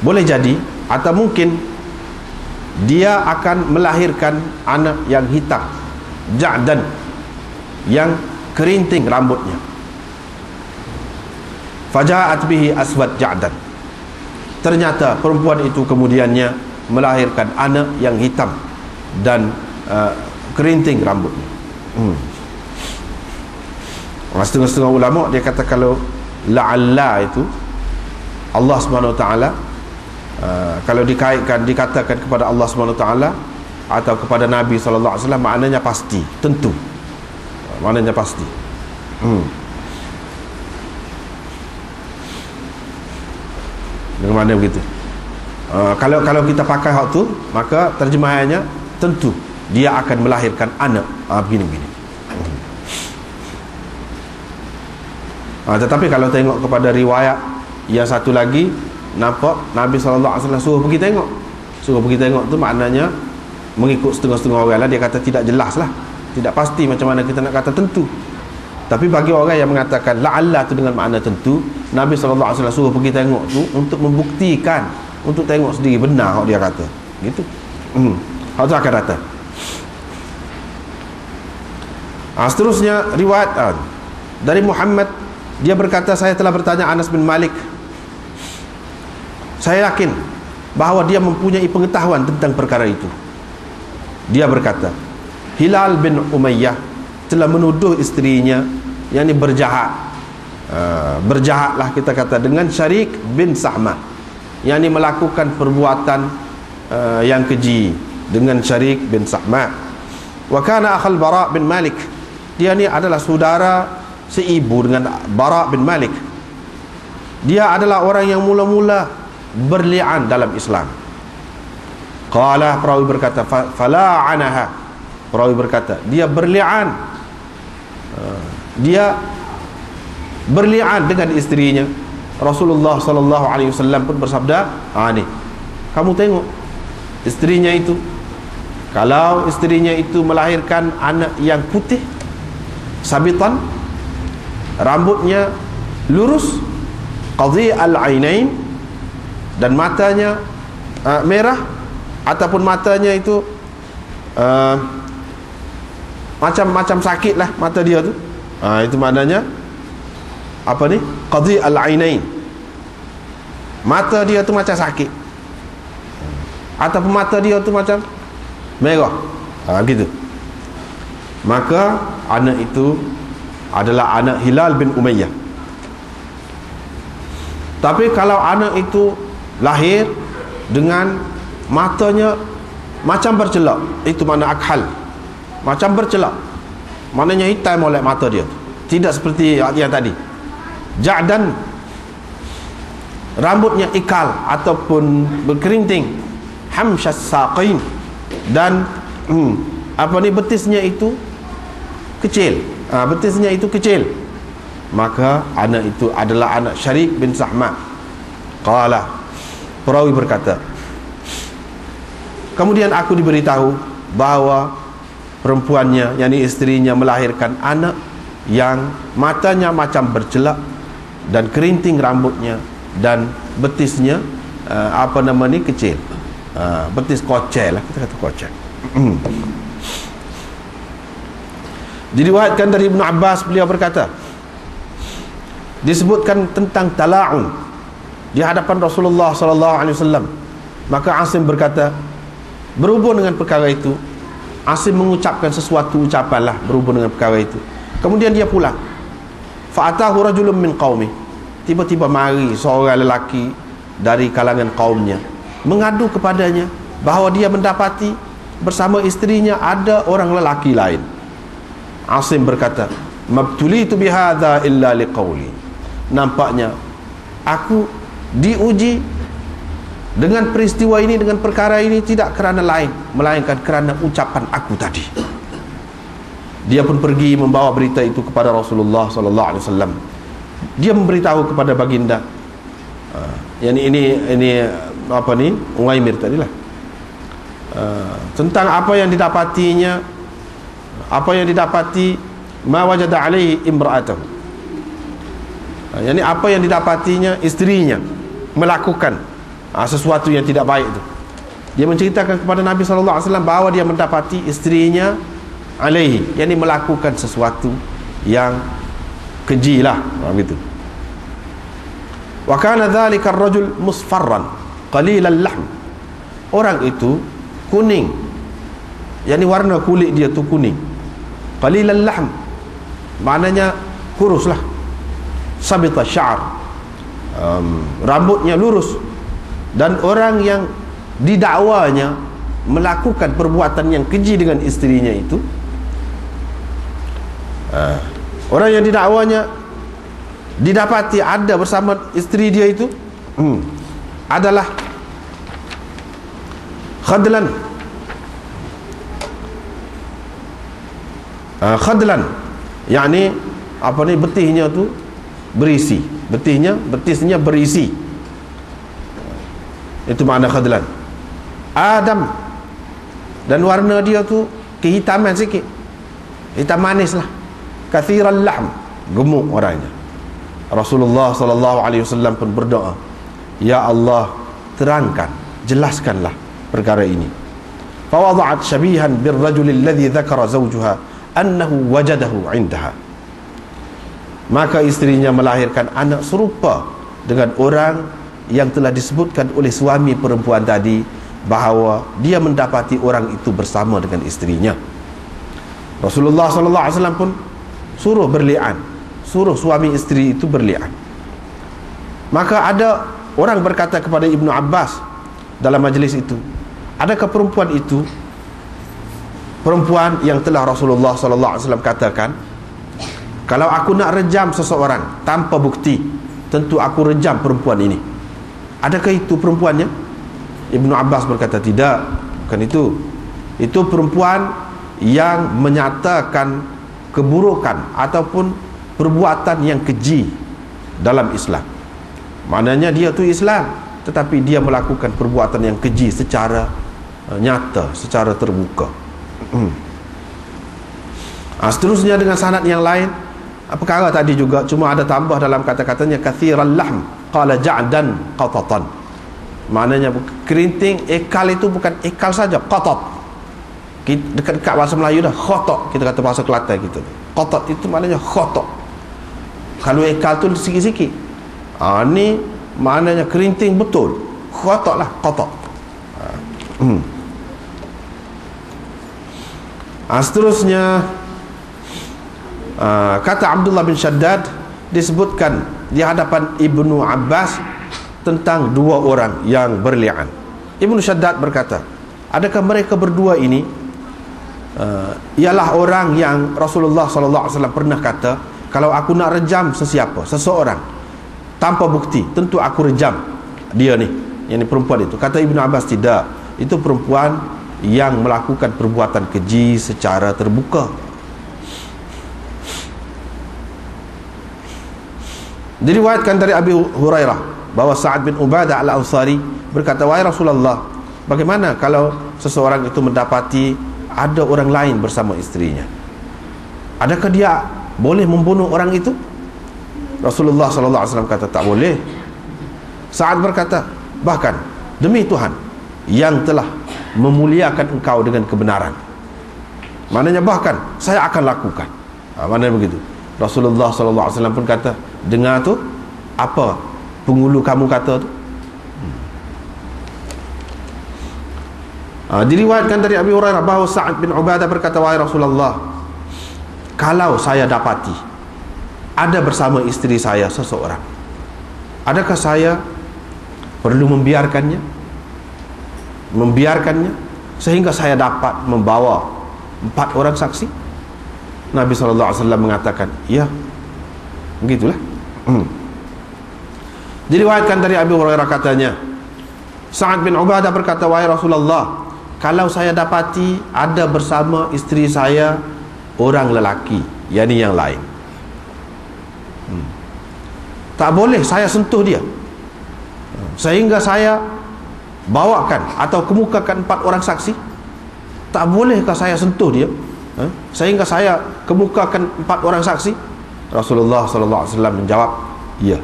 Boleh jadi, atau mungkin dia akan melahirkan anak yang hitam, ja'dan, yang kerinting rambutnya. Faja'at bihi aswad ja'dan. Ternyata perempuan itu kemudiannya melahirkan anak yang hitam dan kerinting rambutnya. Setengah-setengah ulama dia kata kalau la'alla itu Allah Subhanahu Wa Taala, kalau dikatakan kepada Allah Subhanahu Wa Taala atau kepada Nabi sallallahu alaihi wasallam, maknanya pasti, tentu. Maknanya pasti. Dengan mana begitu? Kalau kita pakai hak tu, maka terjemahannya tentu dia akan melahirkan anak. Begini-begini. Tetapi kalau tengok kepada riwayat yang satu lagi, nampak Nabi SAW suruh pergi tengok. Suruh pergi tengok tu maknanya mengikut setengah-setengah orang lah. Dia kata tidak jelas lah, tidak pasti macam mana kita nak kata tentu. Tapi bagi orang yang mengatakan la'alla tu dengan makna tentu, Nabi SAW suruh pergi tengok tu untuk membuktikan, untuk tengok sendiri benar dia kata gitu. Hal tu akan datang. Seterusnya riwayat dari Muhammad, dia berkata, saya telah bertanya Anas bin Malik. Saya yakin bahawa dia mempunyai pengetahuan tentang perkara itu. Dia berkata, Hilal bin Umayyah telah menuduh isterinya, yakni berjahat. Berjahatlah kita kata, dengan Syarik bin Sahma, yakni melakukan perbuatan yang keji dengan Syarik bin Sahma. Wa kana akhal Bara bin Malik, dia ni adalah saudara seibu dengan Bara bin Malik. Dia adalah orang yang mula-mula berli'an dalam Islam. Qala, perawi berkata, fala'anaha, perawi berkata dia berli'an, dia berli'an dengan isterinya. Rasulullah sallallahu alaihi wasallam pun bersabda, ni kamu tengok isterinya itu, kalau isterinya itu melahirkan anak yang putih sabitan, rambutnya lurus, qadhi al-ainain, dan matanya merah, ataupun matanya itu macam sakit lah mata dia tu, itu maknanya apa ni, qadhi al-ainain, mata dia tu macam sakit, ataupun mata dia tu macam merah, gitu. Maka anak itu adalah anak Hilal bin Umayyah. Tapi kalau anak itu lahir dengan matanya macam bercelak, itu mana akhal, macam bercelak, maknanya hitam oleh mata dia, tidak seperti yang tadi. Ja'dan, rambutnya ikal ataupun berkerinting. Hamsyas saqain, dan betisnya itu kecil, betisnya itu kecil. Maka anak itu adalah anak Syarik bin Sahma. Qala, perawi berkata, kemudian aku diberitahu bahawa perempuannya, yakni isterinya, melahirkan anak yang matanya macam bercelak dan kerinting rambutnya dan betisnya kecil, betis kocel lah, kita kata kocel. Diriwayatkan dari Ibnu Abbas, beliau berkata, disebutkan tentang tala'un di hadapan Rasulullah sallallahu alaihi wasallam. Maka Asim berkata, berhubung dengan perkara itu, Asim mengucapkan sesuatu ucapan lah berhubung dengan perkara itu. Kemudian dia pulang. Fa'atahu rajulun min qaumi, tiba-tiba mari seorang lelaki dari kalangan kaumnya mengadu kepadanya bahawa dia mendapati bersama isterinya ada orang lelaki lain. Asim berkata, mabtulitu bihadza illa liqauli, nampaknya aku diuji dengan peristiwa ini, dengan perkara ini, tidak kerana lain melainkan kerana ucapan aku tadi. Dia pun pergi membawa berita itu kepada Rasulullah sallallahu alaihi wasallam. Dia memberitahu kepada baginda, ini Uwaimir tadilah, tentang apa yang didapatinya, apa yang didapati, ma wajada alaihi imra'atahu, apa yang didapatinya isterinya melakukan sesuatu yang tidak baik itu. Dia menceritakan kepada Nabi SAW bahawa dia mendapati isterinya alaihi, yakni melakukan sesuatu yang keji lah, begitu. Wa kana dzalika ar-rajul musfarran qalilal lahm. Orang itu kuning, yakni warna kulit dia tu kuning. Qalilal lahm maknanya kurus lah. Sabita sya'r, rambutnya lurus. Dan orang yang didakwanya melakukan perbuatan yang keji dengan isterinya itu, orang yang didakwanya didapati ada bersama isteri dia itu adalah khadlan. Khadlan yakni apa ni, betihnya tu berisi, betisnya berisi, itu makna khadlan. Adam, dan warna dia tu kehitaman sikit, hitam manis lah. Kathiral lahm, gemuk orangnya. Rasulullah SAW pun berdoa, ya Allah, terangkan, jelaskanlah perkara ini. Fawada'at syabihan birrajul alladhi dzakara zawjuha annahu wajadahu 'indaha. Maka isterinya melahirkan anak serupa dengan orang yang telah disebutkan oleh suami perempuan tadi, bahawa dia mendapati orang itu bersama dengan isterinya. Rasulullah SAW pun suruh berli'an, suruh suami isteri itu berli'an. Maka ada orang berkata kepada Ibnu Abbas dalam majlis itu, adakah perempuan itu perempuan yang telah Rasulullah SAW katakan, kalau aku nak rejam seseorang tanpa bukti, tentu aku rejam perempuan ini? Adakah itu perempuannya? Ibnu Abbas berkata, tidak, bukan itu. Itu perempuan yang menyatakan keburukan ataupun perbuatan yang keji dalam Islam. Maknanya dia tu Islam, tetapi dia melakukan perbuatan yang keji secara nyata, secara terbuka. Seterusnya dengan sanad yang lain, perkara tadi juga, cuma ada tambah dalam kata-katanya kathiral lahm, qala ja'dan qatatan. Maknanya kerinting, ekal itu bukan ekal saja, qatat. Dekat-dekat bahasa Melayu dah, khotok, kita kata bahasa Kelantan kita. Qatat itu maknanya khotok. Kalau ekal tu sikit-sikit, ni maknanya kerinting betul, khotok lah, qatat. Seterusnya, kata Abdullah bin Shaddad, disebutkan di hadapan Ibnu Abbas tentang dua orang yang berli'an. Ibnu Shaddad berkata, adakah mereka berdua ini ialah orang yang Rasulullah SAW pernah kata, kalau aku nak rejam seseorang tanpa bukti, tentu aku rejam dia ni, yang ni perempuan itu. Kata Ibnu Abbas, tidak, itu perempuan yang melakukan perbuatan keji secara terbuka. Diriwayatkan dari Abi Hurairah bahawa Sa'ad bin Ubadah al-Ansari berkata, wahai Rasulullah, bagaimana kalau seseorang itu mendapati ada orang lain bersama isterinya? Adakah dia boleh membunuh orang itu? Rasulullah SAW kata, tak boleh. Sa'ad berkata, bahkan demi Tuhan yang telah memuliakan engkau dengan kebenaran, maknanya bahkan saya akan lakukan. Maknanya begitu. Rasulullah SAW pun kata, dengar tu, apa penghulu kamu kata tu? Diriwayatkan dari Abi Hurairah bahawa Sa'ad bin Ubadah berkata, wahai Rasulullah, kalau saya dapati ada bersama isteri saya seseorang, adakah saya perlu membiarkannya sehingga saya dapat membawa 4 orang saksi? Nabi SAW mengatakan, ya, begitulah. Diriwayatkan dari Abi Hurairah katanya, Sa'ad bin Ubadah berkata, wahai Rasulullah, kalau saya dapati ada bersama isteri saya orang lelaki, yakni yang lain, tak boleh saya sentuh dia sehingga saya bawakan atau kemukakan 4 orang saksi? Tak bolehkah saya sentuh dia sehingga saya kemukakan 4 orang saksi? Rasulullah SAW menjawab, ya.